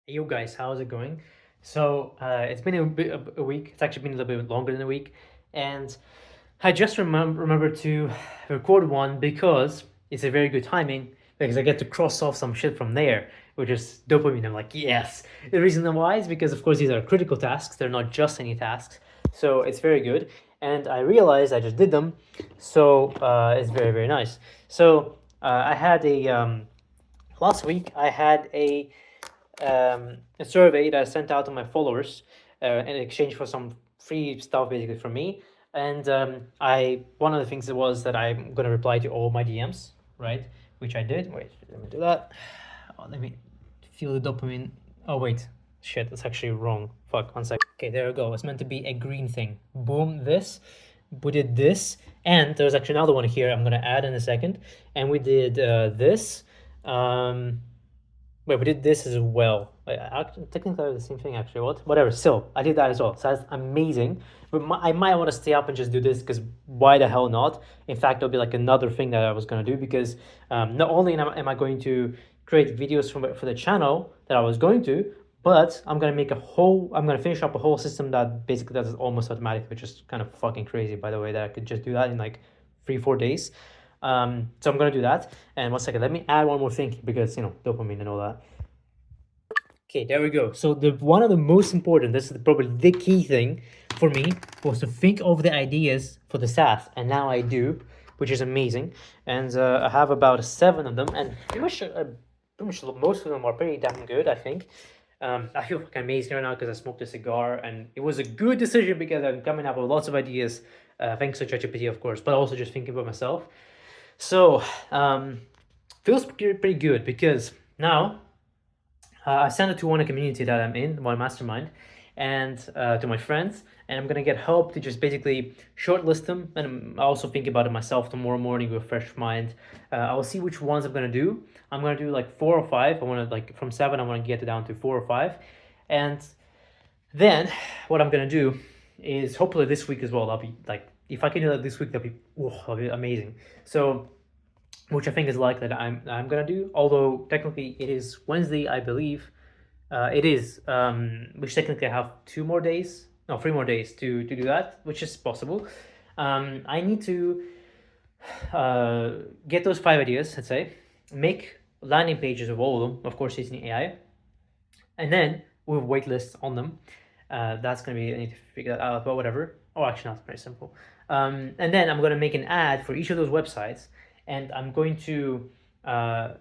Hey, you guys, how's it going? So it's been a week. It's actually been a little bit longer than a week, and I just remember to record one because it's a very good timing because I get to cross off some shit from there, which is dopamine. I'm like, yes. The reason why is because of course these are critical tasks. They're not just any tasks, so it's very good. And I realized I just did them, so it's very nice. So I had a last week. I had a survey that I sent out to my followers in exchange for some free stuff basically from me. And I one of the things was that I'm gonna reply to all my DMs, right? Which I did. Wait, let me do that. Oh, let me feel the dopamine. Oh wait, shit, that's actually wrong. Fuck, 1 second. Okay, there we go. It's meant to be a green thing. Boom, this. We did this, and there's actually another one here I'm gonna add in a second. And we did this. Um, Wait, we did this as well. Technically, the same thing actually. What? Whatever. Still, I did that as well. So that's amazing. But I might want to stay up and just do this because why the hell not? In fact, it'll be like another thing that I was gonna do because not only am I going to create videos for the channel that I was going to, but I'm gonna make a whole. I'm gonna finish up a whole system that basically does it almost automatic, which is kind of fucking crazy, by the way. That I could just do that in like 3 4 days. So I'm gonna do that. And 1 second, let me add one more thing because dopamine and all that. Okay, there we go. So the one of the most important, this is probably the key thing for me, was to think of the ideas for the SaaS, and now I do, which is amazing. And I have about 7 of them, and pretty much most of them are pretty damn good, I think. I feel fucking amazing right now because I smoked a cigar, and it was a good decision because I'm coming up with lots of ideas, thanks to ChatGPT, of course, but also just thinking about myself. So feels pretty good because now I sent it to one community that I'm in, one mastermind, and to my friends, and I'm gonna get help to just basically shortlist them. And I also think about it myself tomorrow morning with a fresh mind. I'll see which ones I'm gonna do. I'm gonna do like 4 or 5. I want to like from 7. I want to get it down to 4 or 5, and then what I'm gonna do is hopefully this week as well. I'll be like, if I can do that this week, that'll be amazing. So which I think is likely that I'm gonna do. Although technically it is Wednesday, I believe. It is, which technically I have 2 more days, no, 3 more days to do that, which is possible. I need to get those 5 ideas, let's say, make landing pages of all of them, of course using AI, and then with waitlists on them. That's gonna be, I need to figure that out, but whatever. Oh, actually, no, it's pretty simple. And then I'm gonna make an ad for each of those websites, and I'm going to uh,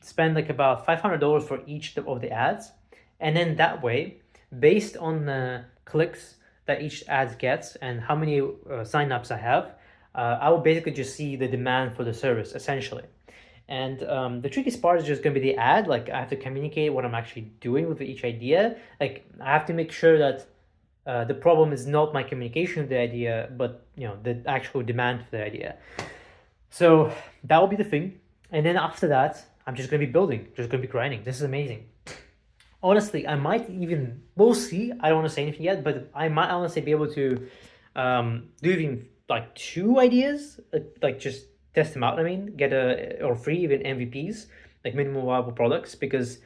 spend like about $500 for each of the ads, and then that way, based on the clicks that each ad gets and how many signups I have, I will basically just see the demand for the service essentially. And the trickiest part is just going to be the ad. Like I have to communicate what I'm actually doing with each idea. Like I have to make sure that the problem is not my communication of the idea, but the actual demand for the idea. So that will be the thing. And then after that, I'm just going to be building, just going to be grinding. This is amazing. Honestly, I might even, we'll see. I don't want to say anything yet, but I might honestly be able to do even like 2 ideas, like just test them out. I mean, get or 3 even MVPs, like minimum viable products, because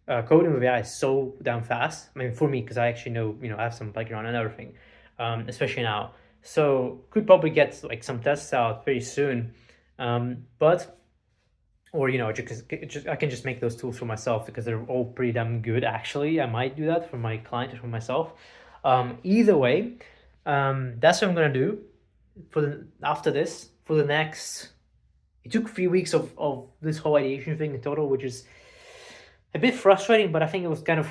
coding with AI is so damn fast. I mean, for me, because I actually know, I have some background and everything, especially now. So could probably get like some tests out very soon. But or just I can just make those tools for myself because they're all pretty damn good. Actually, I might do that for my client or for myself. Either way, that's what I'm gonna do for after this for the next. It took 3 weeks of this whole ideation thing in total, which is a bit frustrating, but I think it was kind of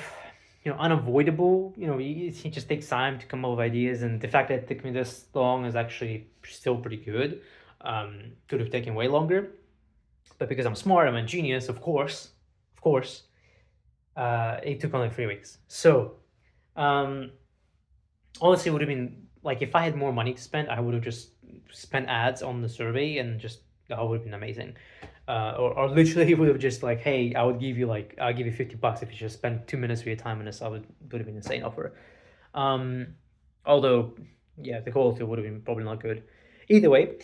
unavoidable. It just takes time to come up with ideas, and the fact that it took me this long is actually still pretty good. Could have taken way longer, but because I'm smart, I'm a genius, of course, it took only 3 weeks. So, um, honestly, it would have been like if I had more money to spend, I would have just spent ads on the survey and just that would have been amazing. Or literally would have just like, hey, I'll give you $50 if you just spend 2 minutes of your time on this. Would have been insane offer. Um, although, yeah, the quality would have been probably not good. Either way,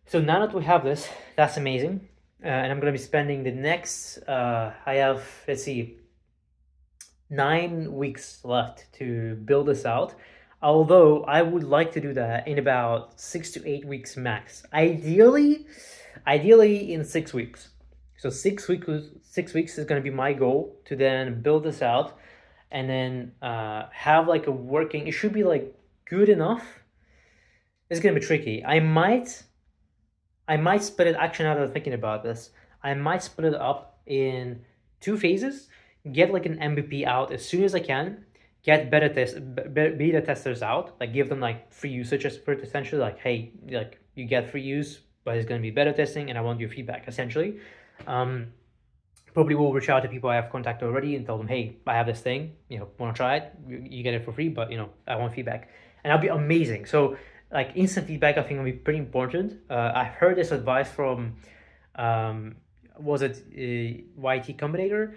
so now that we have this, that's amazing. And I'm gonna be spending the next. I have, let's see, 9 weeks left to build this out. Although I would like to do that in about 6 to 8 weeks max. Ideally in 6 weeks. So 6 weeks is going to be my goal to then build this out, and then have like a working. It should be like good enough. It's going to be tricky. I might split it. Actually, now that I'm thinking about this, I might split it up in 2 phases. Get like an MVP out as soon as I can. Get beta testers out. Like give them like free usage for it, essentially. Like, hey, like you get free use, but it's going to be beta testing, and I want your feedback essentially. Probably will reach out to people I have contacted already and tell them, hey, I have this thing. Want to try it? You get it for free, but I want feedback, and that'll be amazing. So like instant feedback, I think will be pretty important. I've heard this advice from, was it YT Combinator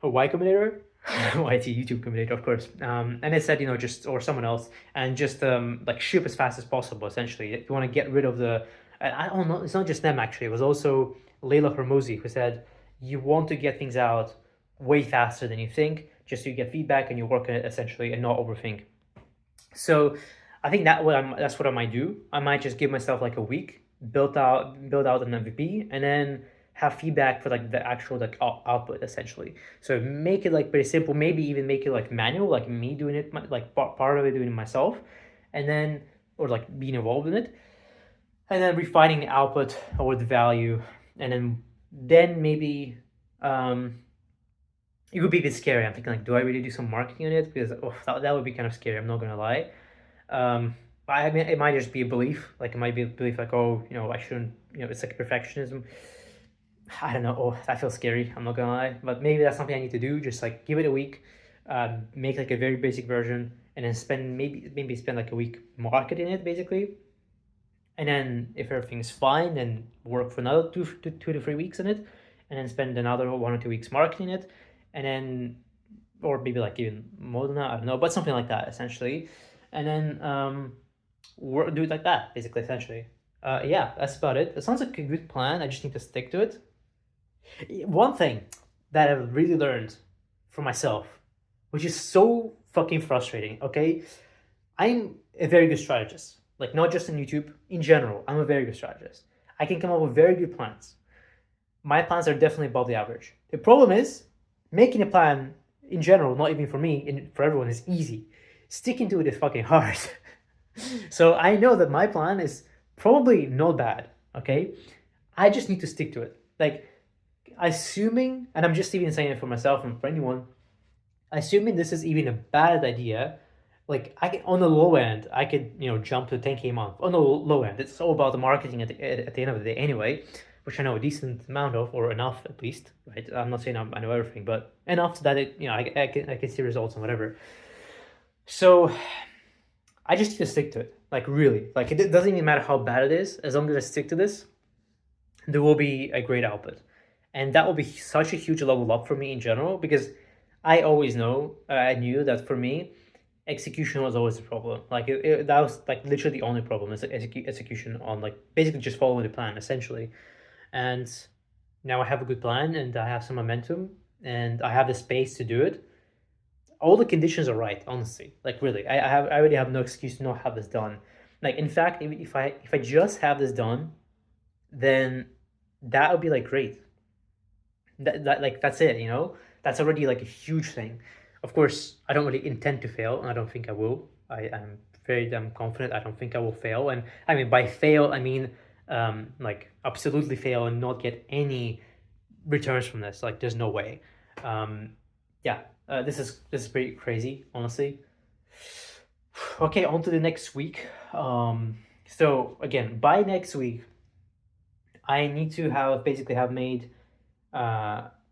or Y Combinator? YT YouTube Combinator, of course. And it said, just, or someone else, and just like ship as fast as possible. Essentially, if you want to get rid of the, I don't know, it's not just them actually. It was also Leila Hormozi who said you want to get things out way faster than you think, just so you get feedback and you work on it essentially and not overthink. So I think that's what I might do. I might just give myself like a week, build out an MVP, and then have feedback for like the actual like output essentially. So make it like pretty simple. Maybe even make it like manual, like me doing it, like part of it doing it myself, and then or like being involved in it, and then refining the output or the value, and then maybe it would be a bit scary. I'm thinking like, do I really do some marketing on it? Because that would be kind of scary. I'm not gonna lie. I mean, it might just be a belief. Like it might be a belief, like, oh, I shouldn't. It's like perfectionism. I don't know. Oh, that feels scary. I'm not gonna lie, but maybe that's something I need to do. Just like give it a week, make like a very basic version, and then maybe spend like a week marketing it basically. And then if everything's fine, then work for another 2 to 3 weeks on it, and then spend another 1 or 2 weeks marketing it, and then, or maybe like even more than that, I don't know, but something like that essentially, and then do it like that basically essentially. Yeah, that's about it. It sounds like a good plan. I just need to stick to it. One thing that I've really learned for myself, which is so fucking frustrating. Okay, I'm a very good strategist. Like not just on YouTube, in general, I'm a very good strategist. I can come up with very good plans. My plans are definitely above the average. The problem is making a plan in general, not even for me, and for everyone, is easy. Sticking to it is fucking hard. So I know that my plan is probably not bad. Okay, I just need to stick to it. Like assuming, and I'm just even saying it for myself and for anyone, assuming this is even a bad idea, like I can, on the low end, I could jump to 10K a month. On the low end, it's all about the marketing at the end of the day anyway, which I know a decent amount of, or enough at least, right? I'm not saying I know everything, but enough so that I can see results and whatever. So I just need to stick to it, like really, like it doesn't even matter how bad it is, as long as I stick to this, there will be a great output, and that will be such a huge level up for me in general, because I always I knew that for me execution was always the problem. Like that was like literally the only problem is execution on like basically just following the plan essentially. And now I have a good plan and I have some momentum and I have the space to do it. All the conditions are right, honestly. Like really, I already have no excuse to not have this done. Like in fact, if I just have this done, then that would be like great. That like that's it. That's already like a huge thing. Of course, I don't really intend to fail, and I don't think I will. I'm very damn confident I don't think I will fail. And I mean, by fail, I mean like absolutely fail and not get any returns from this. Like, there's no way. Yeah, this is pretty crazy, honestly. Okay, on to the next week. So again, by next week, I need to have made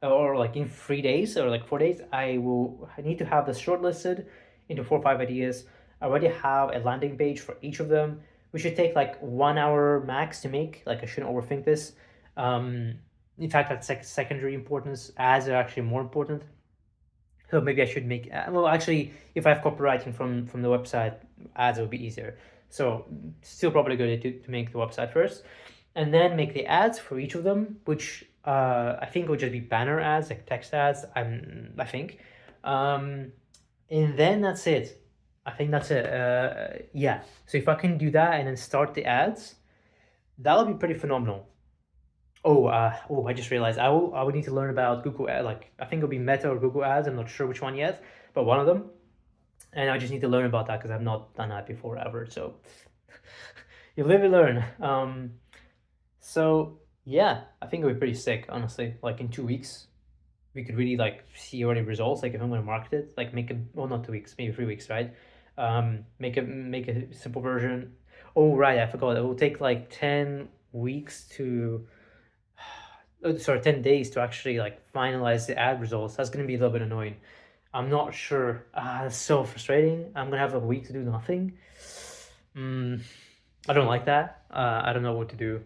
or like in 3 days or like 4 days, I need to have this shortlisted into 4 or 5 ideas. I already have a landing page for each of them. We should take like 1 hour max to make. Like I shouldn't overthink this. In fact, that's like secondary importance. Ads are actually more important. So maybe I should make. Well, actually, if I have copywriting from the website, ads will be easier. So still probably good to make the website first, and then make the ads for each of them, which I think would just be banner ads, like text ads. I think, And then that's it. I think that's it. Yeah. So if I can do that and then start the ads, that'll be pretty phenomenal. Oh, I just realized I would need to learn about Google Ad. Like I think it'll be Meta or Google Ads. I'm not sure which one yet, but one of them. And I just need to learn about that because I've not done that before ever. So you live, you learn. So yeah, I think it'll be pretty sick, honestly. Like in 2 weeks, we could really like see already results. Like if I'm gonna market it, like make a well not 2 weeks, maybe 3 weeks, right? Make a simple version. Oh right, I forgot. It will take like 10 weeks to sorry, 10 days to actually like finalize the ad results. That's gonna be a little bit annoying. I'm not sure. It's so frustrating. I'm gonna have a week to do nothing. I don't like that. I don't know what to do.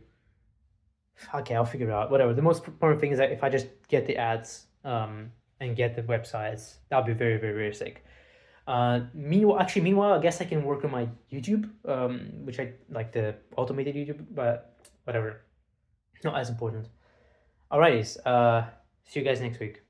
Okay, I'll figure it out. Whatever. The most important thing is that if I just get the ads and get the websites, that'll be very, very, very sick. Meanwhile, I guess I can work on my YouTube, which I like the automated YouTube, but whatever. Not as important. Alrighties. See you guys next week.